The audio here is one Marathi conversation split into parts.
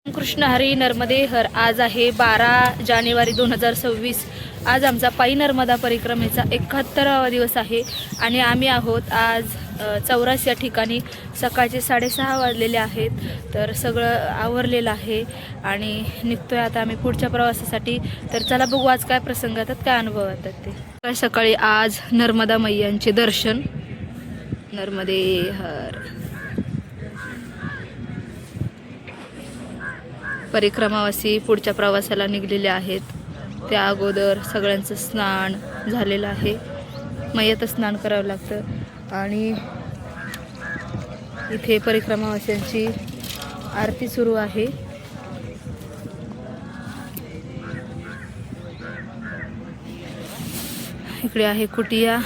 कृष्ण हरी नर्मदे हर. आज आहे 12 जानेवारी 2026. आज आमचा पायी नर्मदा परिक्रमेचा 71वा दिवस आहे आणि आम्ही आहोत आज चौरास या ठिकाणी. सकाळचे 6:30 वाजलेले आहेत. तर सगळं आवरलेलं आहे आणि निघतोय आता आम्ही पुढच्या प्रवासासाठी. तर चला बघू आज काय प्रसंग येतात, काय अनुभव येतात ते. सकाळी आज नर्मदा मैयांचे दर्शन. नर्मदे हर. परिक्रमावासी पुढच्या प्रवासाला निघलेले आहेत. त्या अगोदर सगळ्यांचं स्नान झालेलं आहे. मैयात स्नान करावं लागतं आणि इथे परिक्रमावास्यांची आरती सुरू आहे. इकडे आहे कुटिया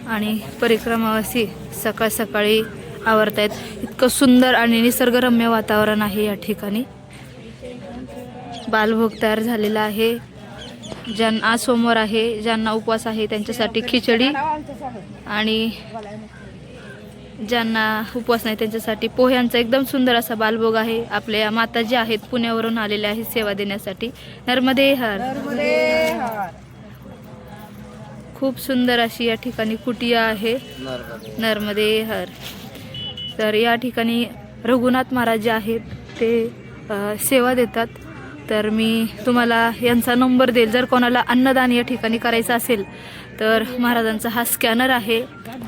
आणि परिक्रमावासी सकाळ सकाळी आवरतायत. इतकं सुंदर आणि निसर्गरम्य वातावरण आहे या ठिकाणी. बालभोग तयार झालेला आहे. ज्यांना आज सोमवार आहे, ज्यांना उपवास आहे त्यांच्यासाठी खिचडी आणि ज्यांना उपवास नाही त्यांच्यासाठी पोह्यांचा एकदम सुंदर असा बालभोग आहे. आपल्या माताजी आहेत, पुण्यावरून आलेल्या आहेत सेवा देण्यासाठी. नर्मदे हर. खूप सुंदर अशी या ठिकाणी कुटिया आहे. नर्मदे हर. तर या ठिकाणी रघुनाथ महाराज जे आहेत ते सेवा देतात. तर मी तुम्हाला यांचा नंबर देईल. जर कोणाला अन्नदान या ठिकाणी करायचं असेल तर महाराजांचा हा स्कॅनर आहे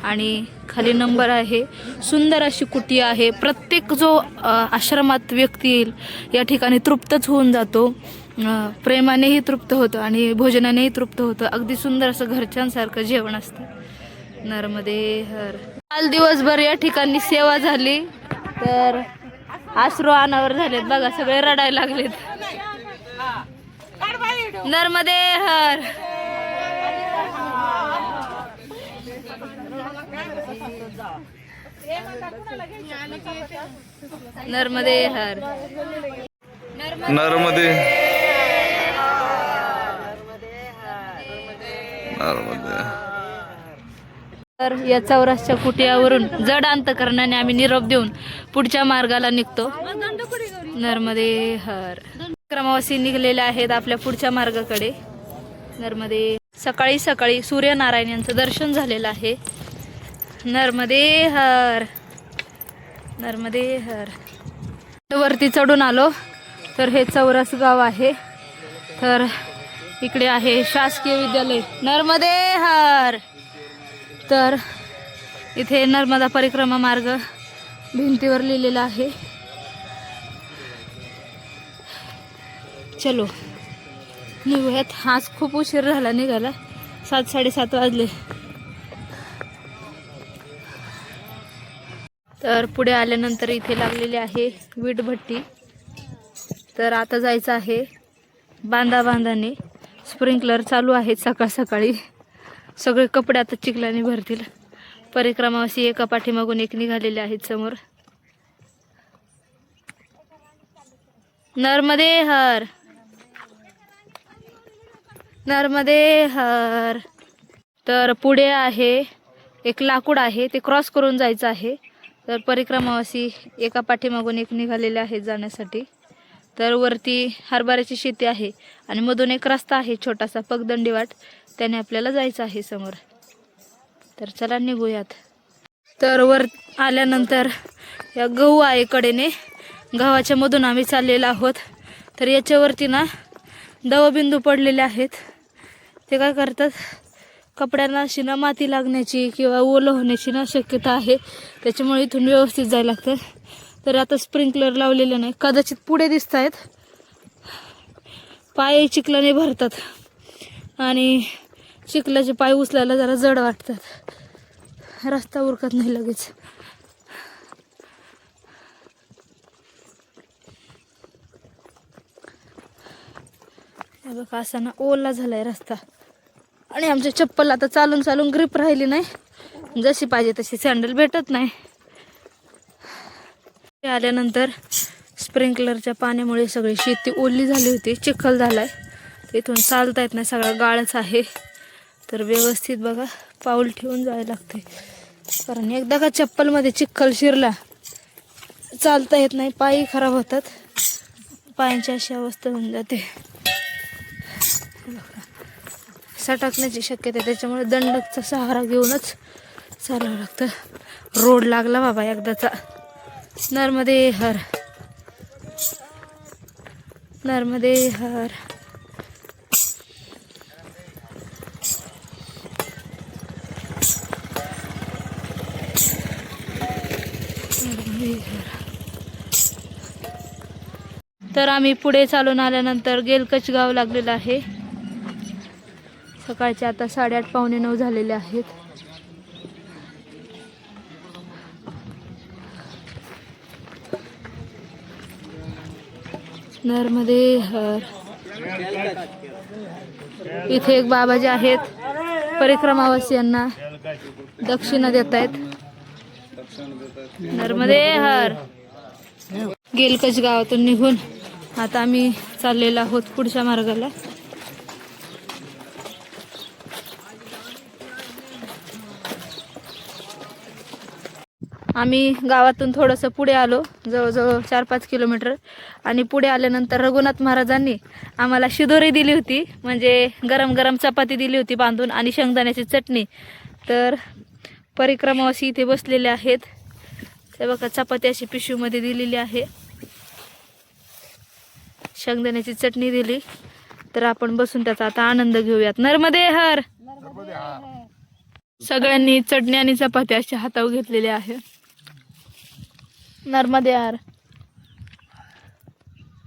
आणि खाली नंबर आहे. सुंदर अशी कुटिया आहे. प्रत्येक जो आश्रमात व्यक्ती येईल या ठिकाणी तृप्तच होऊन जातो. प्रेमानेही तृप्त होतं आणि भोजनानेही तृप्त होतं. अगदी सुंदर असं घरच्यांसारखं जेवण असतं. नर्मदे हर. काल दिवसभर या ठिकाणी सेवा झाली तर अश्रू अनावर झालेत बघा, सगळे रडायला लागलेत. नर्मदे हर. नर्मदे हर. नर्मदे नर्मदे. तर या चौरासच्या कुटियावरून जड अंतकरणाने आम्ही निरोप देऊन पुढच्या मार्गाला निघतो. नर्मदे हर. क्रमवासी निघलेले आहेत आपल्या पुढच्या मार्गाकडे. नर्मदे. सकाळी सकाळी सूर्यनारायण यांचं दर्शन झालेलं आहे. नर्मदे हर. नर्मदे हर. वरती चढून आलो तर हे चौरास गाव आहे. तर इकडे आहे शासकीय विद्यालय. नर्मदे हर. तर इथे नर्मदा परिक्रमा मार्ग भिंतीवर लिहिलेला आहे. चलो निघूयात. आज खूप उशीर झाला निघाला. 7-7:30 वाजले. तर पुढे आल्यानंतर इथे लागलेली आहे वीटभट्टी. तर आता जायचं आहे बांधाने. स्प्रिंकलर चालू आहेत सकाळ सकाळी. सगळे कपडे आता चिखलाने भरतील. परिक्रमावासी एका पाठीमागून एक निघालेले आहेत समोर. नर्मदे हर. नर्मदे हर. तर पुढे आहे एक लाकूड आहे, ते क्रॉस करून जायचं आहे. तर परिक्रमावासी एका पाठीमागून एक निघालेले आहेत जाण्यासाठी. तर वरती हरभऱ्याची शेती आहे आणि मधून एक रस्ता आहे छोटासा पगदंडी वाट. त्याने आपल्याला जायचं आहे समोर. तर चला निघूयात. तर वर आल्यानंतर या गहू आहे कडेने. गव्हाच्या मधून आम्ही चाललेलो आहोत. तर याच्यावरती ना दवबिंदू पडलेले आहेत. ते काय करतात, कपड्यांना अशी ना माती लागण्याची किंवा ओलं होण्याची ना शक्यता आहे. त्याच्यामुळे इथून व्यवस्थित जायला लागतं. तर आता स्प्रिंकलर लावलेले नाही. कदाचित पुढे दिसत आहेत. पाय चिखलाने भरतात आणि चिखलाचे पाय उचलायला जरा जड वाटतात. रस्ता उरकत नाही लगेच. बघा असा ना ओला झालाय रस्ता आणि आमच्या चप्पल आता चालून चालून ग्रिप राहिली नाही. जशी पाहिजे तशी सँडल भेटत नाही. आल्यानंतर स्प्रिंकलरच्या पाण्यामुळे सगळी शेती ओली झाली होती. चिखल झालाय. इथून चालता येत नाही, सगळा गाळच आहे. तर व्यवस्थित बघा पाऊल ठेवून जायला लागते. कारण एकदा का चप्पलमध्ये चिखल शिरला चालता येत नाही, पायही खराब होतात, पायांची अशी अवस्था होऊन जाते. सटकण्याची शक्यता आहे, त्याच्यामुळे दंडकचा सहारा घेऊनच चालावं लागतं. रोड लागला बाबा एकदाचा. नर्मदे हर, नर्मदे हर. तर आम्ही पुढे चालून आल्यानंतर गेलकच गाव लागलेलं आहे. सकाळचे आता 8:30 पावणे 9 झालेले आहेत. नर्मदे हर. इथे एक बाबाजी आहेत, परिक्रमावासियांना दक्षिणा देत आहेत. नर्मदे हर. गेलकच गावातून निघून आता आम्ही चाललेलो आहोत पुढच्या मार्गाला. आम्ही गावातून थोडंसं पुढे आलो, जवळजवळ 4-5 किलोमीटर. आणि पुढे आल्यानंतर रघुनाथ महाराजांनी आम्हाला शिदोरी दिली होती, म्हणजे गरम गरम चपाती दिली होती बांधून आणि शेंगदाण्याची चटणी. तर परिक्रमावासी इथे बसलेले आहेत. ते बघा, चपाती अशी पिशवीमध्ये दिलेली आहे, शेंगदाण्याची चटणी दिली. तर आपण बसून त्याचा आता आनंद घेऊयात. नर्मदे हर. सगळ्यांनी चटणी आणि चपाती अशी हातावर घेतलेली आहे. नर्मदे हर.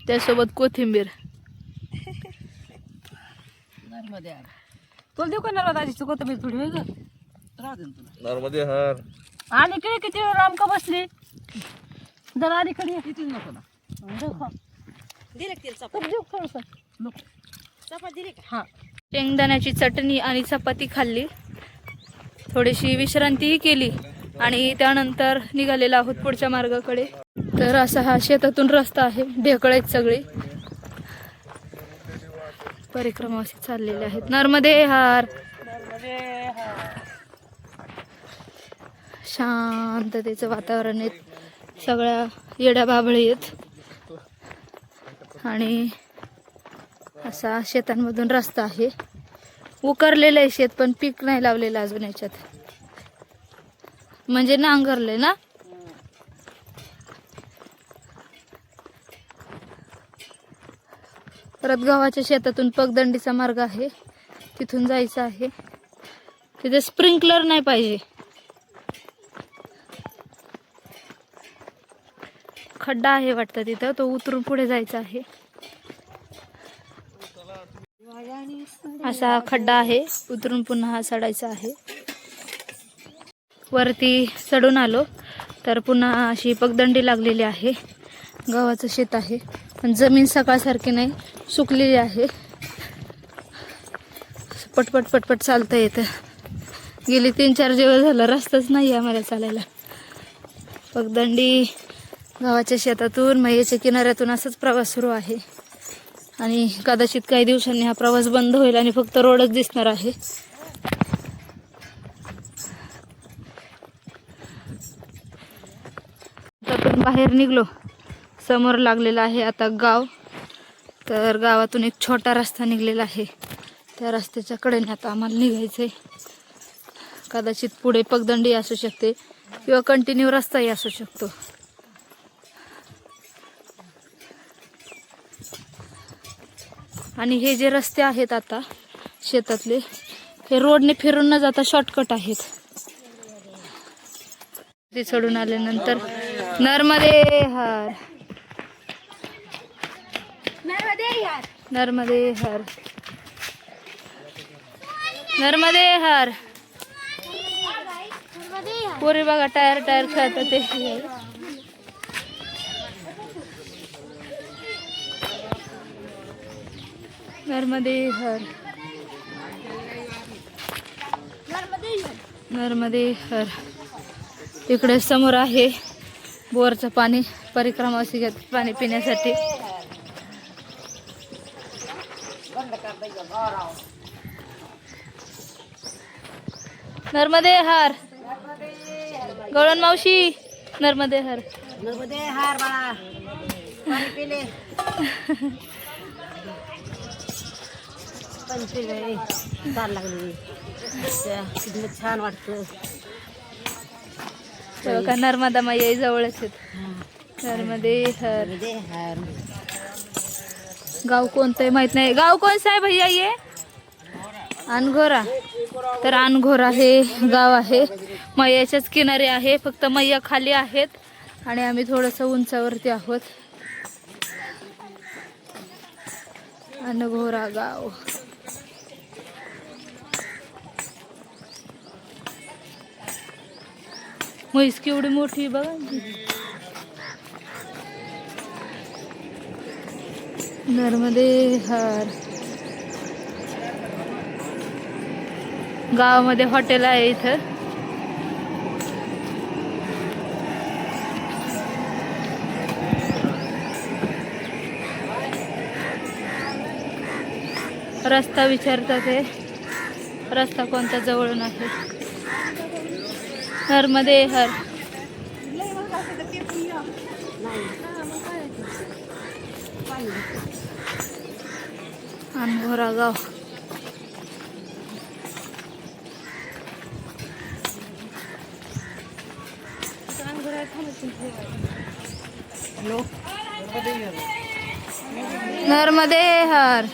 त्यासोबत कोथिंबीर. नर्मदे हर. तुला देऊ का नर्मदाची कोथिंबीर थोडी? होय ग, राहू दे तुला. नर्मदे हर. आणि कडे किती वेळ रामका बसली जरा आधी कडे इथून नको ना. शेंगदाण्याची चटणी आणि चपाती खाल्ली, थोडीशी विश्रांतीही केली आणि त्यानंतर निघालेला आहोत पुढच्या मार्गाकडे. तर असा हा शेतातून रस्ता आहे, ढेकळ आहेत सगळे. परिक्रमावासी चाललेले आहेत. नर्मदे हर. शांततेचं वातावरण आहे, सगळ्या येड्या बाबळी आहेत आणि असा शेतांमधून रस्ता आहे. उकरलेलं आहे शेत, पण पीक नाही लावलेलं अजून याच्यात, म्हणजे नांगरले ना. परत गावाच्या शेतातून पगदंडीचा मार्ग आहे, तिथून जायचं आहे. तिथे स्प्रिंकलर नाही पाहिजे, खड्डा आहे वाटतं तिथं, तो उतरून पुढे जायचा आहे. असा खड्डा आहे, उतरून पुन्हा हा चढायचा आहे. वरती चढून आलो तर पुन्हा अशी पगदंडी लागलेली आहे. गव्हाचं शेत आहे, पण जमीन सकाळसारखी नाही, सुकलेली आहे. पटपट पटपट चालता येतं. गेली 3-4 दिवस झालं रस्ताच नाही आहे आम्हाला चालायला. पगदंडी गावाच्या शेतातून मैयाच्या किनाऱ्यातून असाच प्रवास सुरू आहे आणि कदाचित काही दिवसांनी हा प्रवास बंद होईल आणि फक्त रोडच दिसणार आहे. त्यातून बाहेर निघलो, समोर लागलेला आहे आता गाव. तर गावातून एक छोटा रस्ता निघलेला आहे, त्या रस्त्याच्या कडेने आता आम्हाला निघायचंय. कदाचित पुढे पगदंडी असू शकते किंवा कंटिन्यू रस्ताही असू शकतो. आणि हे जे रस्ते आहेत आता शेतातले, हे रोडने फिरून न जाता शॉर्टकट आहेत. ते चढून आल्यानंतर नर्मदे हर. नर्मदे हर. नर्मदे हर. पोरी बघा टायर खेळतात ते. नर्मदे हर. नर्मदे हर. इकडे समोर आहे बोरचं पाणी, परिक्रमावासी घेत पाणी पिण्यासाठी. नर्मदे हर. गवळण मावशी, नर्मदे हर. नर्मदे हार बाळा पाणी पिले पंचवीस वेळी चाल लागली किती छान वाटतं. का नर्मदा मैया जवळच आहेत. नर्मदे हर. हार गाव कोणतं आहे माहित नाही. गाव कोणचं आहे भैया ये? अनघोरा. तर अनघोरा हे गाव आहे. मैयाच्याच किनारी आहे. फक्त मैया खाली आहेत आणि आम्ही थोडंसं उंचावरती आहोत. अनघोरा गाव. म्हैस केवढी मोठी बघा. नर्मदे हर. गावामध्ये हॉटेल आहे इथं. रस्ता विचारतात हे. रस्ता कोणत्या जवळून आहे. नर्मदे हर. अनघोरा गाव. नर्मदे हर.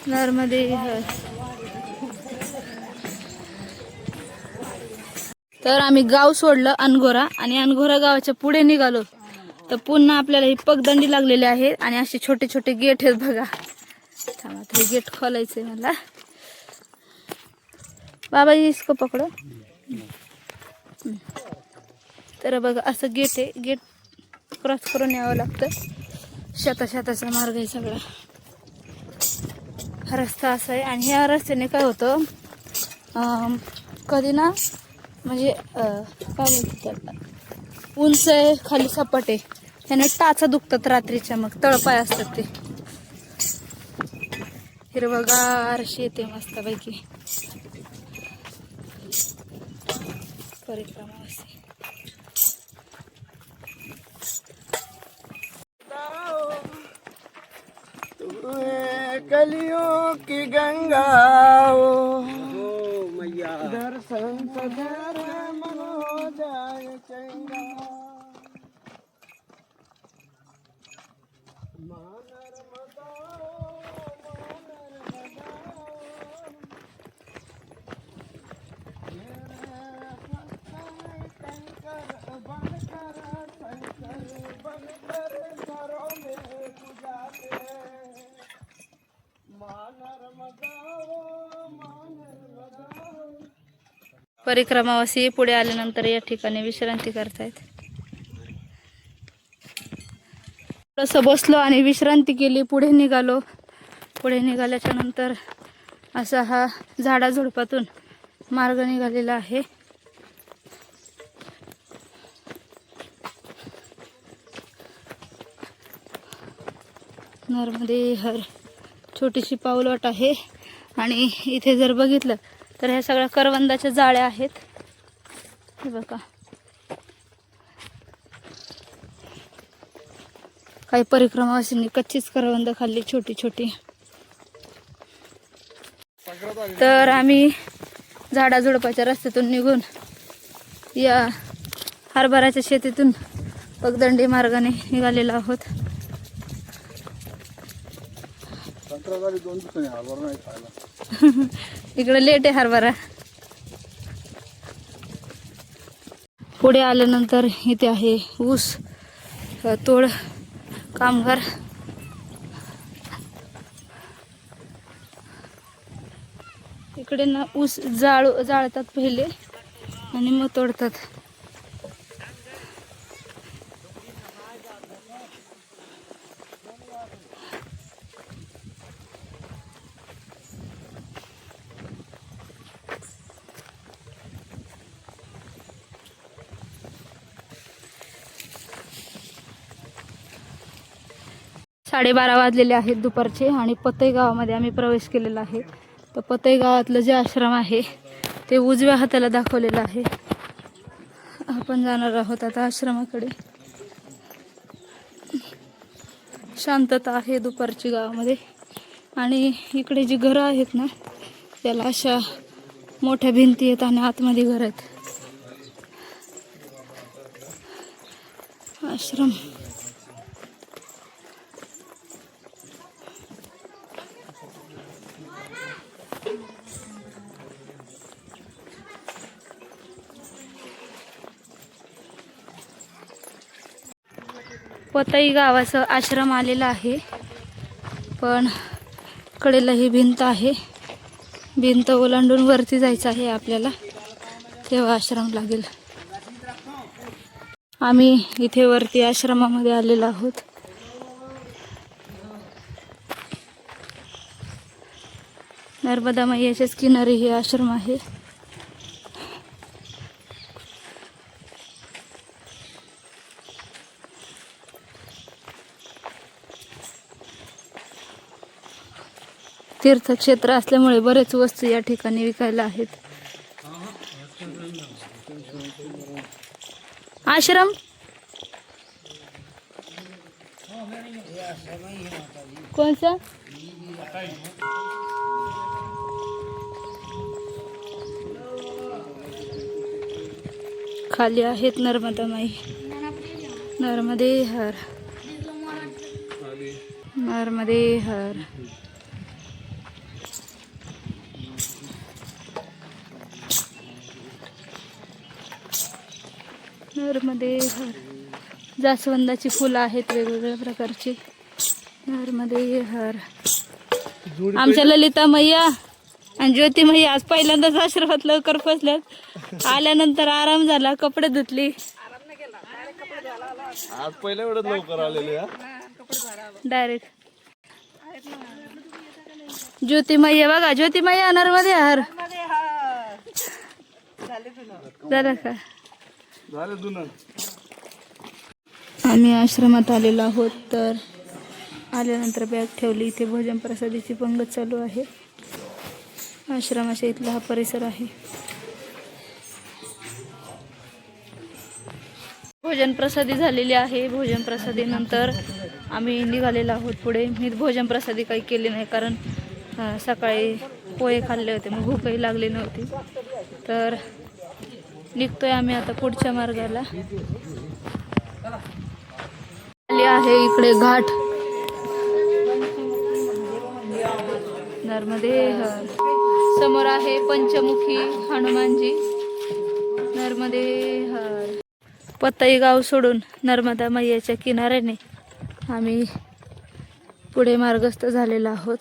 नर्मदे हर. तर आम्ही गाव सोडलं अनघोरा आणि अनघोरा गावाच्या पुढे निघालो तर पुन्हा आपल्याला ही पगदंडी लागलेली आहे आणि असे छोटे छोटे गेट आहेत बघा. थांबा हे गेट खोलायचंय मला. बाबा इसको पकडो. तर बघा असं गेट आहे. गेट क्रॉस करून यावं लागतं. शेताचा मार्ग आहे सगळा. हा रस्ता असा आहे आणि ह्या रस्त्याने काय होतं कधी ना म्हणजे काय बोलतो त्याला उंच आहे खाली सपाट आहे त्याने टाचा दुखतात रात्रीच्या. मग तळपाय असतात ते. हिरवगार शेत आहे मस्तपैकी. परिक्रमा असे. कलियों की गंगा मैया दर्शन सदर मन हो जाए चंगा. परिक्रमावासी पुढे आल्यानंतर या ठिकाणी विश्रांती करतायत. थोडंसं बसलो आणि विश्रांती केली. पुढे निघालो. पुढे निघाल्याच्या नंतर असा हा झाडाझुडपातून मार्ग निघालेला आहे. नर्मदे हर. छोटीशी पाऊलवाट आहे आणि इथे जर बघितलं तर ह्या सगळ्या करवंदाच्या जाळ्या आहेत. हे बघा काही परिक्रमावासींनी कच्चीच करवंद खाल्ली छोटी छोटी. तर आम्ही झाडाझुडपाच्या रस्त्यातून निघून या हरभऱ्याच्या शेतीतून पगदंडी मार्गाने निघालेलो आहोत. इकडे लेट आहे हरभरा. पुढे आल्यानंतर इथे आहे ऊस तोड कामगार. इकडे ना ऊस जाळतात पहिले आणि मग तोडतात. साडेबारा वाजलेले आहेत दुपारचे आणि पतई गावामध्ये आम्ही प्रवेश केलेला आहे. तर पतई गावातलं जे आश्रम आहे ते उजव्या हाताला दाखवलेलं आहे. आपण जाणार आहोत आता आश्रमाकडे. शांतता आहे दुपारची गावामध्ये. आणि इकडे जी घरं आहेत ना त्याला अशा मोठ्या भिंती आहेत आणि आतमध्ये घर आहेत. आश्रम पतई गावाचं आश्रम आलेला आहे. पण कडेला ही भिंत आहे. भिंत ओलांडून वरती जायचं आहे आपल्याला, तेव्हा आश्रम लागेल. आम्ही इथे वरती आश्रमामध्ये आलेलो आहोत. नर्मदा मैयाच्याच किनारी हे आश्रम आहे. तीर्थक्षेत्र असल्यामुळे बरेच वस्तू या ठिकाणी विकायला आहेत. आश्रम कोणसा? खाली आहेत नर्मदा माई. नर्मदे हर, नर्मदे हर. नर्मदे हर. जास्वंदाची फुलं आहेत वेगवेगळ्या प्रकारची. नर्मदे हर. आमच्या ललिता मैया आणि ज्योती मैया आज पहिल्यांदाच आश्रमात लवकर पोचल्यात. आल्यानंतर आराम झाला, कपडे धुतली. आज पहिल्या वेळेस लवकर आलेले डायरेक्ट. ज्योती मैया बघा, ज्योती मैया नर्मदे हर. झालं का? आम्ही आश्रमात आलेलो आहोत. तर आल्यानंतर बॅग ठेवली. इथे भोजन प्रसादीची पंगत चालू आहे. आश्रमाच्या इथला हा परिसर आहे. भोजन प्रसादी झालेली आहे. भोजन प्रसादी नंतर आम्ही निघालेलो आहोत पुढे. मी भोजन प्रसादी काही केली नाही कारण सकाळी पोहे खाल्ले होते, मग भूकही लागली नव्हती. तर निघतोय आम्ही आता पुढच्या मार्गाला. आली आहे इकडे घाट. नर्मदे हर. समोर आहे पंचमुखी हनुमानजी. नर्मदे हर. पतई गाव सोडून नर्मदा मैयाच्या किनाऱ्याने आम्ही पुढे मार्गस्थ झालेलो आहोत.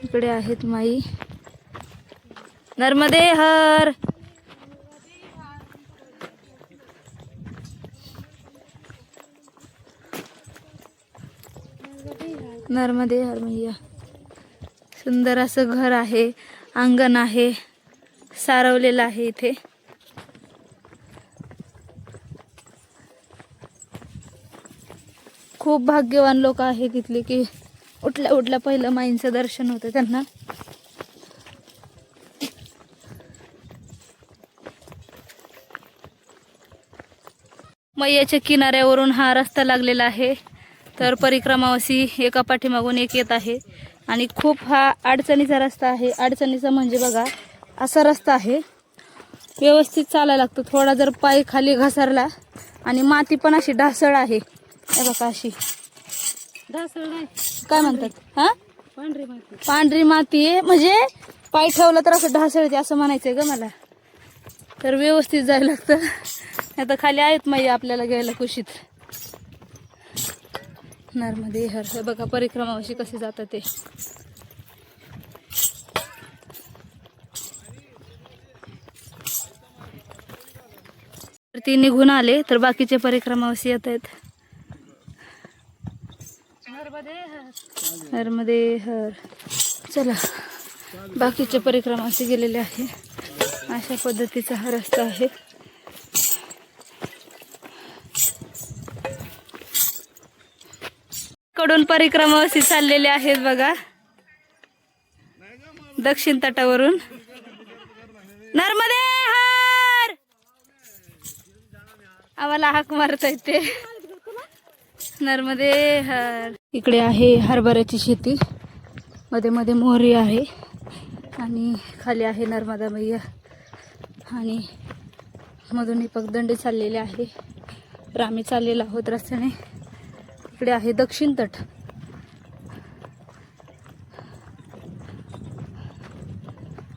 इकडे आहेत माई. नर्मदे हर. नर्मदे हर मैया. सुंदर असं घर आहे, अंगण आहे, सारवलेलं आहे इथे. खूप भाग्यवान लोक आहेत तिथले की उठल्या उठल्या पहिलं माईंचं दर्शन होतं त्यांना. मैयाच्या किनाऱ्यावरून हा रस्ता लागलेला आहे. तर परिक्रमावासी एका पाठीमागून एक येत आहे आणि खूप हा अडचणीचा रस्ता आहे. अडचणीचा म्हणजे बघा असा रस्ता आहे, व्यवस्थित चालायला लागतं. थोडा जर पाय खाली घसरला आणि माती पण अशी ढासळ आहे. हे बघा अशी ढासळ नाही, काय म्हणतात हा, पांढरी माती. पांढरी माती आहे. म्हणजे पाय ठेवला तर असं ढासळते असं म्हणायचंय ग मला. तर व्यवस्थित जायला लागतं. आता खाली आहेत मैया आपल्याला घ्यायला कुशीत. नर्मदे हर. हे बघा परिक्रमावासी कसे जातात ते. ती निघून आले तर बाकीचे परिक्रमावासी येत आहेत. नर्मदे हर. चला बाकीचे परिक्रमावासी गेलेले आहे. अशा पद्धतीचा हा रस्ता आहे. कडून परिक्रमावासी चाललेले आहेत बघा. दक्षिण तटावरून नर्मदे हर आम्हाला हाक मारता येते. नर्मदे हर. इकडे आहे हरभऱ्याची शेती, मध्ये मध्ये मोहरी आहे आणि खाली आहे नर्मदा मैया आणि मधून पगदंडी चाललेले आहे. तर आम्ही चाललेलो आहोत रस्त्याने. इकडे आहे दक्षिण तट.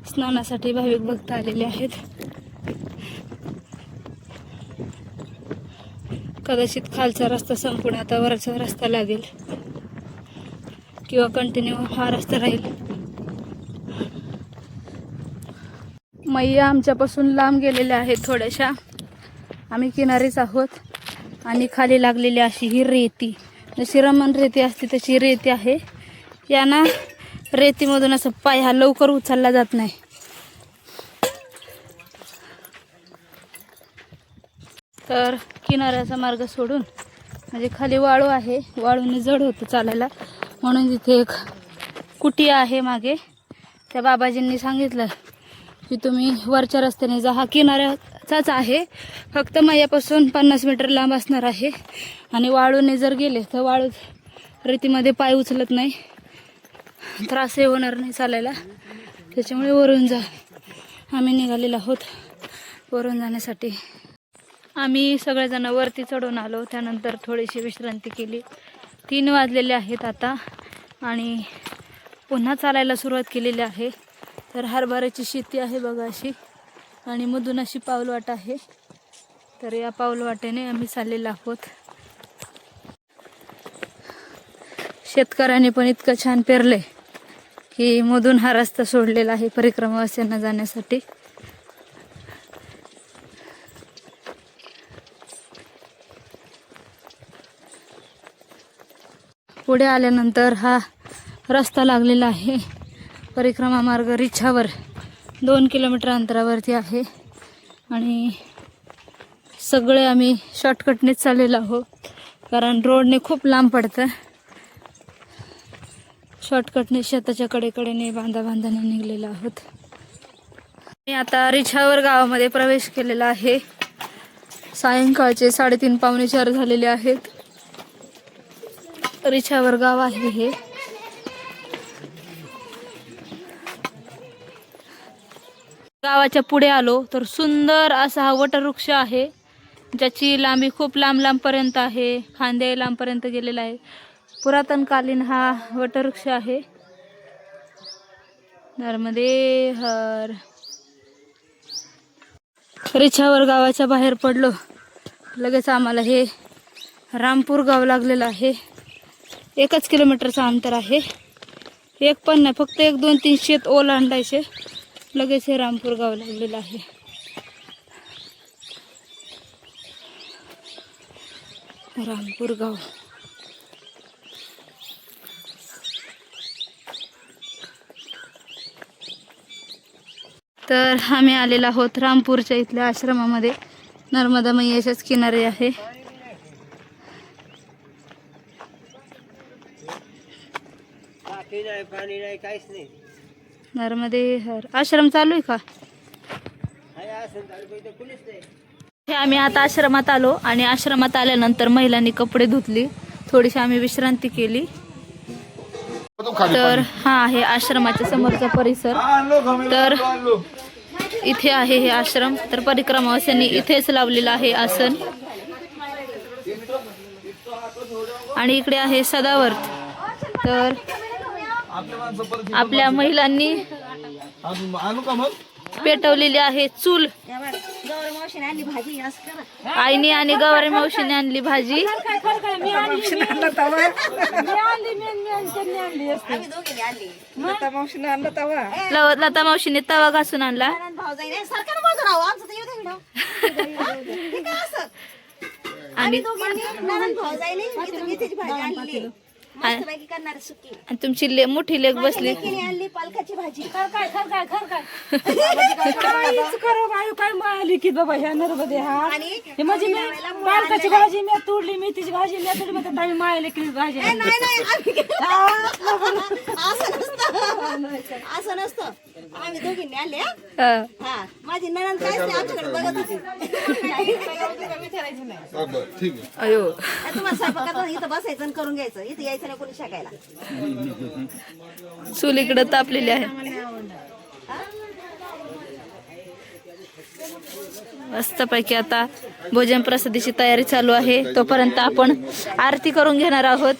स्नानासाठी भाविक भक्त आलेले आहेत. कदाचित खालचा रस्ता संपूर्ण आता वरचा रस्ता लागेल किंवा कंटिन्यू हा रस्ता राहील. मैया आमच्यापासून लांब गेलेल्या आहेत थोड्याशा. आम्ही किनारीच आहोत आणि खाली लागलेली अशी ही रेती, जशी रमण रेती असते तशी रेती आहे. यांना रेतीमधून असं पाय हा लवकर उचलला जात नाही. तर किनाऱ्याचा मार्ग सोडून म्हणजे खाली वाळू आहे, वाळूने जड होतं चालायला, म्हणून तिथे एक कुटी आहे मागे. त्या बाबाजींनी सांगितलं की तुम्ही वरच्या रस्त्याने जा. हा किनाऱ्याचाच आहे, फक्त मैयापासून 50 मीटर लांब असणार आहे. आणि वाळूने जर गेले तर वाळू रेतीमध्ये पाय उचलत नाही, त्रासही होणार नाही चालायला. त्याच्यामुळे वरून जा. आम्ही निघालेलो आहोत वरून जाण्यासाठी. आम्ही सगळेजण वरती चढून आलो, त्यानंतर थोडीशी विश्रांती केली. 3 वाजलेले आहेत आता आणि पुन्हा चालायला सुरुवात केलेली आहे. तर हरभऱ्याची शेती आहे बघा अशी, आणि मधून अशी पाऊलवाट आहे. तर या पाऊलवाटेने आम्ही चाललेलो आहोत. शेतकऱ्याने पण इतकं छान पेरले की मधून हा रस्ता सोडलेला आहे परिक्रमावास्यांना जाण्यासाठी. पुढे आल्यानंतर हा रस्ता लागलेला आहे. परिक्रमा मार्ग रिछावर 2 किलोमीटर अंतरावरती आहे आणि सगळे आम्ही शॉर्टकटनेच चाललेलो आहोत, कारण रोडने खूप लांब पडतं. शॉर्टकटने शेताच्या कडेकडेने बांधाने निघलेलो आहोत. मी आता रिछावर गावामध्ये प्रवेश केलेला आहे. सायंकाळचे 3:30 पावणे 4 झालेले आहेत. रिछावर गाव आहे हे. गावाच्या पुढे आलो तर सुंदर असा हा वटवृक्ष आहे, ज्याची लांबी खूप लांबपर्यंत आहे, खांदे लांबपर्यंत गेलेला आहे. पुरातनकालीन हा वटवृक्ष आहे. नर्मदे हर. रिछावर गावाच्या बाहेर पडलो लगेच आम्हाला हे रामपूर गाव लागलेलं आहे. 1 किलोमीटरचं अंतर आहे. एक पण नाही, फक्त 1-2-3 शेत ओलांडायचे लगेच हे रामपूर गाव लागलेलं आहे. रामपूर गाव. तर आम्ही आलेलो आहोत रामपूरच्या इथल्या आश्रमामध्ये. नर्मदा मैयाच्याच किनारे आहे. पाणी नाही, काहीच नाही. नर्मदे हर. आश्रम चालू आहे का? हे आम्ही आता आश्रमात आलो आणि आश्रमात आल्यानंतर महिलांनी कपडे धुतली, थोडीशी आम्ही विश्रांती केली. तर हा आहे आश्रमाच्या समोरचा परिसर. तर इथे आहे हे आश्रम. तर परिक्रमावास्यांनी इथेच लावलेलं आहे आसन. आणि इकडे आहे सदावर्त. तर आपल्या महिलांनी पेटवलेली आहे चूल. आईने आणि गवारी मावशीने आणली भाजी. लता मावशीने तवा घासून आणला. आणि मस्तपैकी करणार सुकी. आणि तुमची मोठी लेक बसली. लेकीने आणली पालकाची भाजी. खर काय काहीच खरं बाई, काय मायली की बाबा ह्या नर्मदे हा. आणि हे माझी मी पालकाची भाजी मी तोडली, मेथीची भाजी मी तोडली, म्हणतात आम्ही मायली की भाजी. नाही नाही असं नसतं. आम्ही दोघींनी आणले. हा. हा माझी नणंद काहीच नाही आमच्याकडे बघत होती. ठीक आहे. अयो तुम्हाला स्वयंपाकात इथं बसायचं आणि करून घ्यायचं. इथं यायचं नाही कोणी शाकायला. चूल इकडं तापलेली आहे. मस्तपैकी आता भोजन प्रसादीची तयारी चालू आहे. तोपर्यंत आपण आरती करून घेणार आहोत.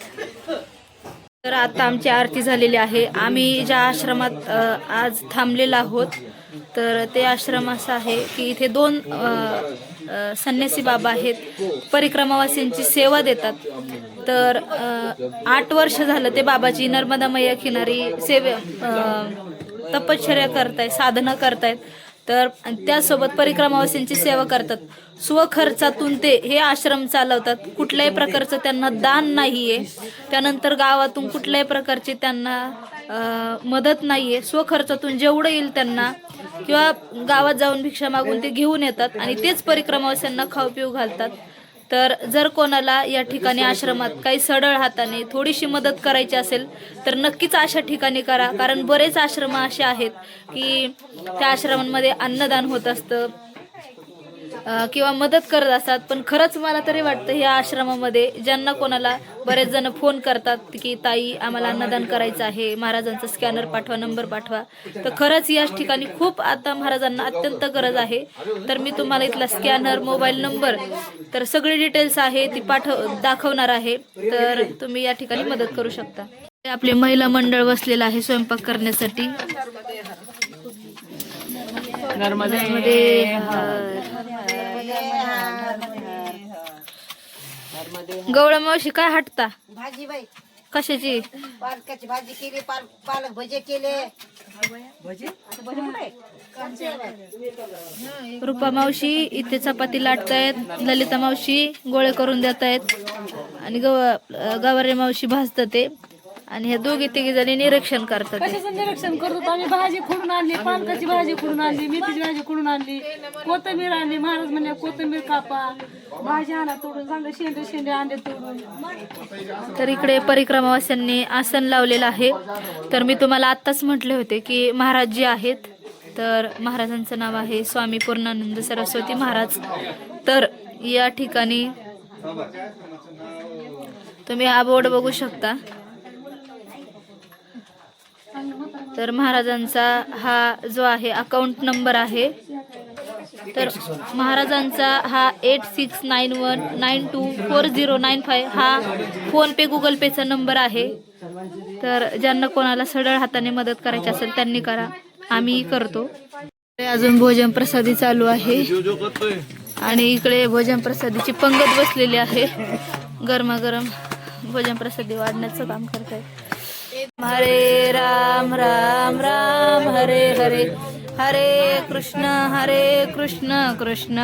तर आता आमची आरती झालेली आहे. आम्ही ज्या आश्रमात आज थांबलेलो आहोत, तर ते आश्रम असं आहे की इथे 2 संन्यासी बाबा आहेत. परिक्रमावासींची सेवा देतात. तर 8 वर्ष झालं ते बाबाची नर्मदा मैया किनारी तपश्चर्या करतायत, साधना करतायत. तर त्यासोबत परिक्रमावासींची सेवा करतात. स्वखर्चातून ते हे आश्रम चालवतात. कुठल्याही प्रकारचं त्यांना दान नाहीये. त्यानंतर गावातून कुठल्याही प्रकारची त्यांना मदत नाहीये. स्वखर्चातून जेवढं येईल त्यांना किंवा गावात जाऊन भिक्षा मागून ते घेऊन येतात आणि तेच परिक्रमावासींना खाऊ पिऊ घालतात. तर जर कोणाला या ठिकाणी आश्रमात काही सढळ हाताने थोडीशी मदत करायची असेल तर नक्कीच अशा ठिकाणी करा. कारण बरेच आश्रम असे आहेत की त्या आश्रमांमध्ये अन्नदान होत असतं किंवा मदत करत असतात. पण खरंच मला तरी वाटतं या आश्रमामध्ये ज्यांना कोणाला बरेच जण फोन करतात की ताई आम्हाला अन्नदान करायचं आहे, महाराजांचा स्कॅनर पाठवा, नंबर पाठवा. तर खरंच या ठिकाणी खूप आता महाराजांना अत्यंत गरज आहे. तर मी तुम्हाला इथला स्कॅनर, मोबाईल नंबर, तर सगळी डिटेल्स आहे ती दाखवणार आहे. तर तुम्ही या ठिकाणी मदत करू शकता. आपले महिला मंडळ बसलेलं आहे स्वयंपाक करण्यासाठी. नर्मदे गवळा मावशी काय हटता? भाजी बाई कशाची? पालकाची भाजी केली. पालक भजे केले. रुपा मावशी इथे चपाती लाटतायत. ललिता मावशी गोळे करून देत आहेत आणि गवारे मावशी भाजतात ते. आणि हे दोघे तिघे जणी निरीक्षण करतात. कशाचं निरीक्षण करतो आम्ही? भाजी खुडून आणली, पालकाची भाजी खुडून आणली, मेथीची भाजी खुडून आणली, कोथिंबीर आणली. महाराज म्हणले कोथिंबीर कापा, भाजी आणा तोडून, चांगले शेंडे आणले तोडून. तर इकडे परिक्रमावासींनी आसन लावलेलं आहे. तर मी तुम्हाला आत्ताच म्हटले होते की महाराज जी आहेत, तर महाराजांचं नाव आहे स्वामी पूर्णानंद सरस्वती महाराज. तर या ठिकाणी तुम्ही हा बोर्ड बघू शकता. तर महाराजांचा हा जो आहे अकाउंट नंबर आहे. तर महाराजांचा हा 8691924095 हा फोन पे गुगल पेचा नंबर आहे. तर ज्यांना कोणाला सढळ हाताने मदत करायची असेल त्यांनी करा, आम्ही करतो. अजून भोजन प्रसादी चालू आहे आणि इकडे भोजन प्रसादीची पंगत बसलेली आहे. गरमागरम भोजन प्रसादी वाढण्याचं काम करत आहे. हरे राम राम राम हरे हरे, हरे कृष्ण कृष्ण कृष्ण.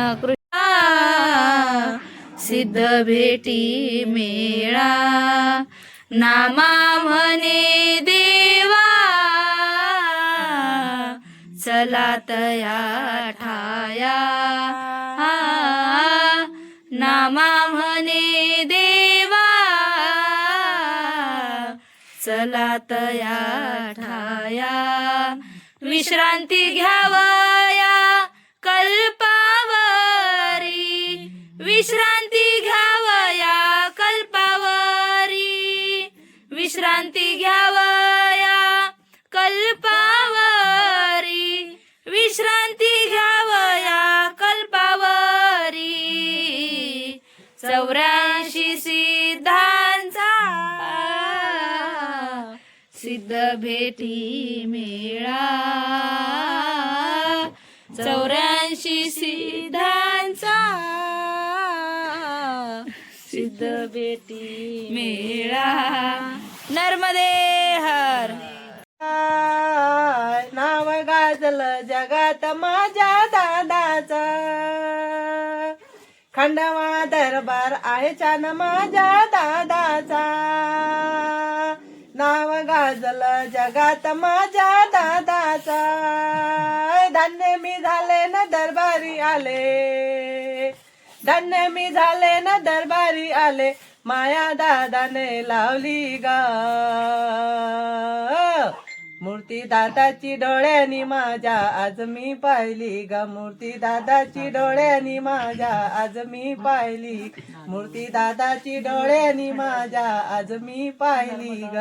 सिद्ध भेटी मेळा नामा म्हणे देवा, चला तया ठाया नामा म्हणे देवा, चला तया ठाया. विश्रांती घ्यावया कल्पावरी, विश्रांती घ्यावया कल्पावरी, विश्रांती घ्यावया कल्पावरी, विश्रांती घ्यावया कल्पावरी. 84 सिद्धांचा सिद्ध भेटी मेळा, 84 सिद्धांचा सिद्ध भेटी मेळा. नर्मदे हर. नाव गाजलं जगात माझ्या दादाचा, खंडवा दरबार आहे छान माझ्या दादाचा. नाव गाजलं जगात माझ्या दादाचा धन्य मी झाले न दरबारी आले धन्य मी झाले न दरबारी आले माया दादाने लावली गा मूर्ती दादाची डोळ्यानी माझ्या आज मी पाहिली ग मूर्ती दादाची डोळ्यानी माझ्या आज मी पाहिली मूर्ती दादाची डोळ्यानी माझ्या आज मी पाहिली ग